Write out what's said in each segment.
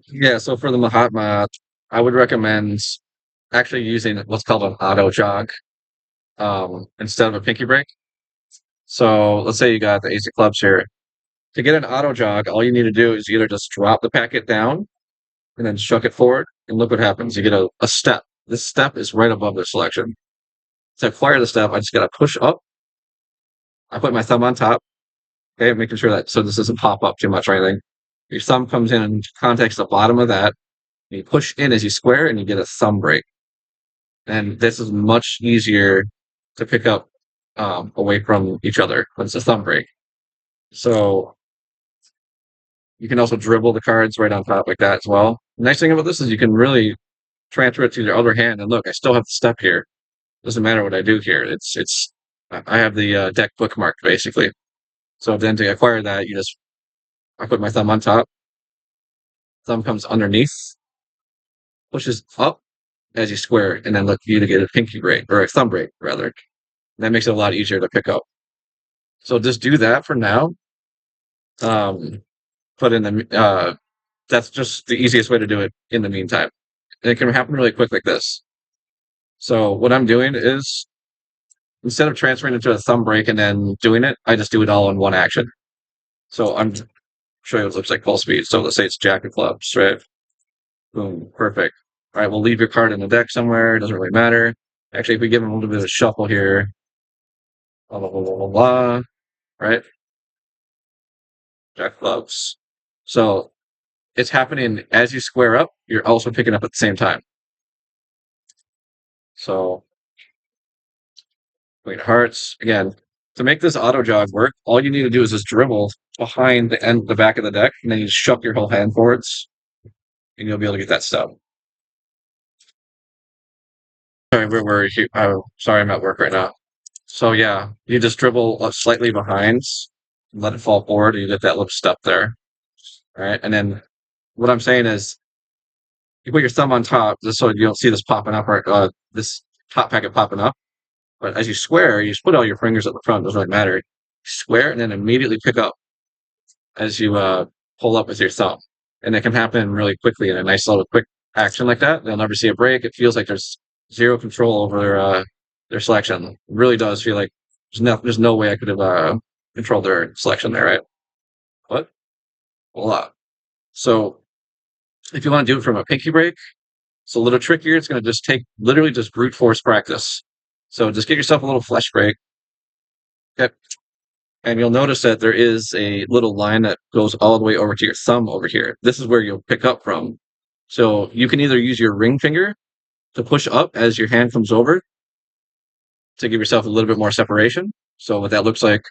Yeah, so for the Mahatma, I would recommend actually using what's called an auto jog instead of a pinky break. So let's say you got the ace of clubs here. To get an auto jog, all you need to do is either just drop the packet down and then shuck it forward, and look what happens. You get a step. This step is right above the selection. To acquire the step, I just got to push up. I put my thumb on top, okay, making sure that so this doesn't pop up too much or anything. Your thumb comes in and contacts the bottom of that. You push in as you square, and you get a thumb break. And this is much easier to pick up away from each other when it's a thumb break. So you can also dribble the cards right on top like that as well. The nice thing about this is you can really transfer it to your other hand. And look, I still have the step here. Doesn't matter what I do here. I have the deck bookmarked basically. So then to acquire that, I put my thumb on top, thumb comes underneath, pushes up as you square, and then look for you to get a pinky break or a thumb break rather. That makes it a lot easier to pick up. So just do that for now. Um, put in that's just the easiest way to do it in the meantime. And it can happen really quick like this. So what I'm doing is instead of transferring into a thumb break and then doing it, I just do it all in one action. So I'm showing you what it looks like full speed. So let's say it's Jack of clubs, right? Boom, perfect. All right, we'll leave your card in the deck somewhere. It doesn't really matter. Actually, if we give him a little bit of a shuffle here, blah blah blah blah blah, blah, right? Jack of clubs. So it's happening as you square up. You're also picking up at the same time. So Queen of Hearts again. To make this auto jog work, all you need to do is just dribble behind the back of the deck, and then you just shuck your whole hand forwards, and you'll be able to get that stub. Sorry, sorry, I'm at work right now. So yeah, you just dribble slightly behind, let it fall forward, and you get that little step there. All right, and then what I'm saying is you put your thumb on top, just so you don't see this popping up, right? This top packet popping up. But as you square, you just put all your fingers at the front. Doesn't really matter. Square and then immediately pick up as you pull up with your thumb, and it can happen really quickly in a nice little quick action like that. They'll never see a break. It feels like there's zero control over their selection. It really does feel like there's no way I could have controlled their selection there, right? But voila. So if you want to do it from a pinky break, it's a little trickier. It's going to just take literally just brute force practice. So just get yourself a little flesh break. Okay. And you'll notice that there is a little line that goes all the way over to your thumb over here. This is where you'll pick up from. So you can either use your ring finger to push up as your hand comes over to give yourself a little bit more separation. So what that looks like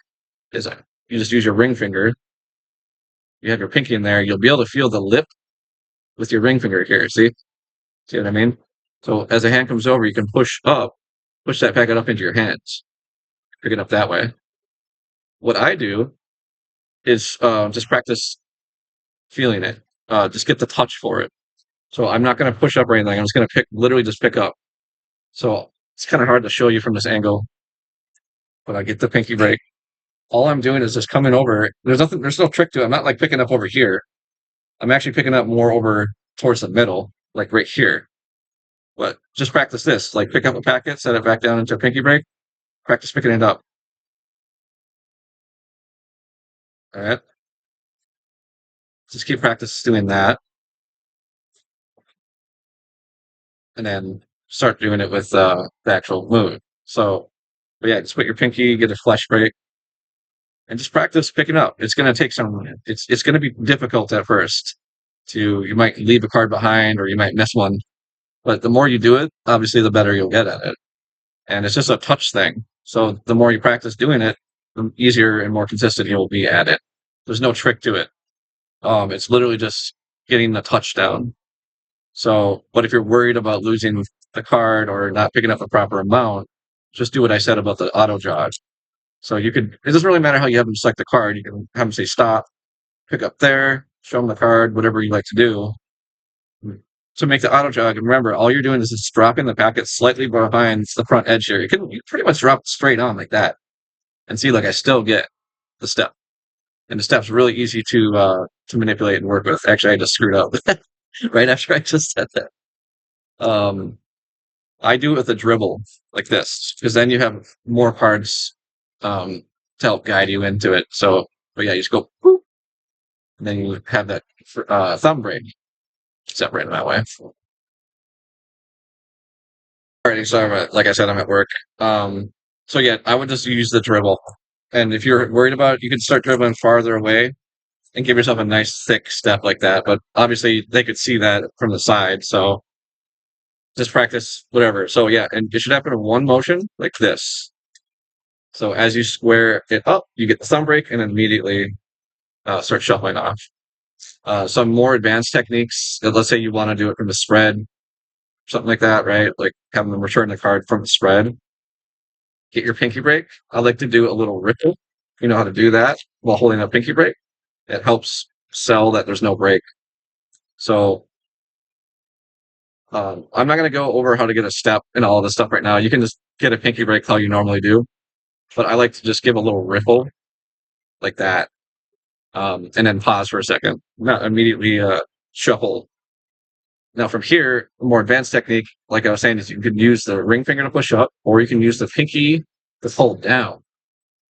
is you just use your ring finger. You have your pinky in there. You'll be able to feel the lip with your ring finger here. See what I mean? So as the hand comes over, you can push up, push that packet up into your hands, pick it up that way. What I do is just practice feeling it. Just get the touch for it. So I'm not going to push up or anything. I'm just going to literally just pick up. So it's kind of hard to show you from this angle, but I get the pinky break. All I'm doing is just coming over. There's no trick to it. I'm not like picking up over here. I'm actually picking up more over towards the middle, like right here. But just practice this. Like pick up a packet, set it back down into a pinky break. Practice picking it up. All right. Just keep practice doing that, and then start doing it with the actual move. So, but yeah, just put your pinky, get a flesh break, and just practice picking up. It's going to take some. It's going to be difficult at first. You might leave a card behind, or you might miss one. But the more you do it, obviously, the better you'll get at it. And it's just a touch thing. So the more you practice doing it, the easier and more consistent you'll be at it. There's no trick to it. It's literally just getting the touchdown. So, but if you're worried about losing the card or not picking up the proper amount, just do what I said about the auto jog. So it doesn't really matter how you have them select the card. You can have them say stop, pick up there, show them the card, whatever you like to do to make the auto jog. And remember, all you're doing is just dropping the packet slightly behind the front edge here. You pretty much drop it straight on like that and see, like I still get the step. and the step's really easy to manipulate and work with. Actually, I just screwed up right after I just said that. Um, I do it with a dribble like this because then you have more parts um, to help guide you into it. So, but yeah, you just go, boop, and then you have that thumb brake separated that way. Alrighty, so like I said, I'm at work. Um, so yeah, I would just use the dribble. And if you're worried about it, you can start dribbling farther away and give yourself a nice thick step like that. But obviously, they could see that from the side, so just practice whatever. So yeah, and it should happen in one motion like this. So as you square it up, you get the thumb brake and then immediately start shuffling off. Some more advanced techniques. Let's say you want to do it from the spread, something like that, right? Like having them return the card from the spread. Get your pinky break. I like to do a little ripple. You know how to do that while holding a pinky break. It helps sell that there's no break. So I'm not going to go over how to get a step and all this stuff right now. You can just get a pinky break how you normally do. But I like to just give a little ripple like that, and then pause for a second, not immediately shuffle. Now from here, a more advanced technique, like I was saying, is you can use the ring finger to push up, or you can use the pinky to hold down.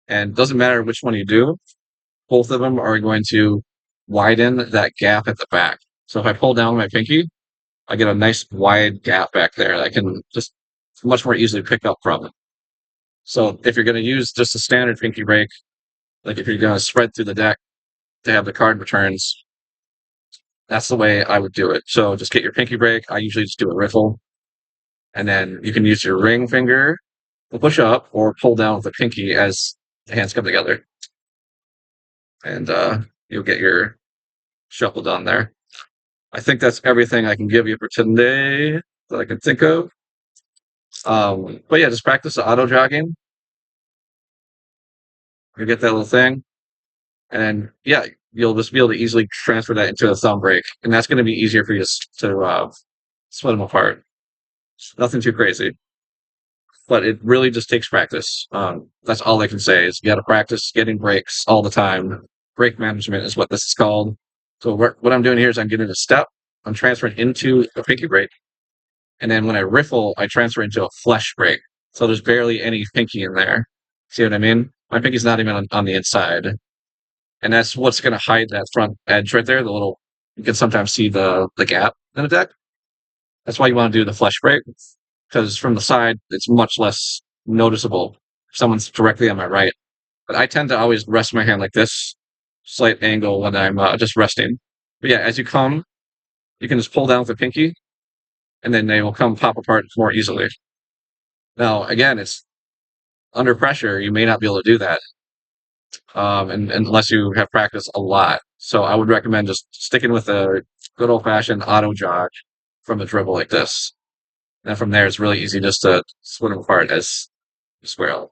And it doesn't matter which one you do, both of them are going to widen that gap at the back. So if I pull down my pinky, I get a nice wide gap back there that I can just much more easily pick up from. So if you're going to use just a standard pinky break, like if you're going to spread through the deck to have the card returns, that's the way I would do it. So just get your pinky break. I usually just do a riffle, and then you can use your ring finger to push up or pull down with the pinky as the hands come together, and you'll get your shuffle done there. I think that's everything I can give you for today that I can think of. But yeah, just practice the auto jogging. You get that little thing, and then yeah, you'll just be able to easily transfer that into a thumb break, and that's going to be easier for you to split them apart. Nothing too crazy, but it really just takes practice. That's all I can say is you got to practice getting breaks all the time. Break management is what this is called. So what I'm doing here is I'm getting a step, I'm transferring into a pinky break, and then when I riffle, I transfer into a flesh break. So there's barely any pinky in there. See what I mean? My pinky's not even on the inside. And that's what's going to hide that front edge right there. The little, you can sometimes see the gap in the deck. That's why you want to do the flesh break, because from the side, it's much less noticeable if someone's directly on my right. But I tend to always rest my hand like this, slight angle when I'm just resting. But yeah, as you come, you can just pull down with the pinky, and then they will come pop apart more easily. Now, again, it's under pressure, you may not be able to do that, and unless you have practiced a lot. So I would recommend just sticking with a good old fashioned auto jog from a dribble like this. And from there, it's really easy just to split them apart as you square.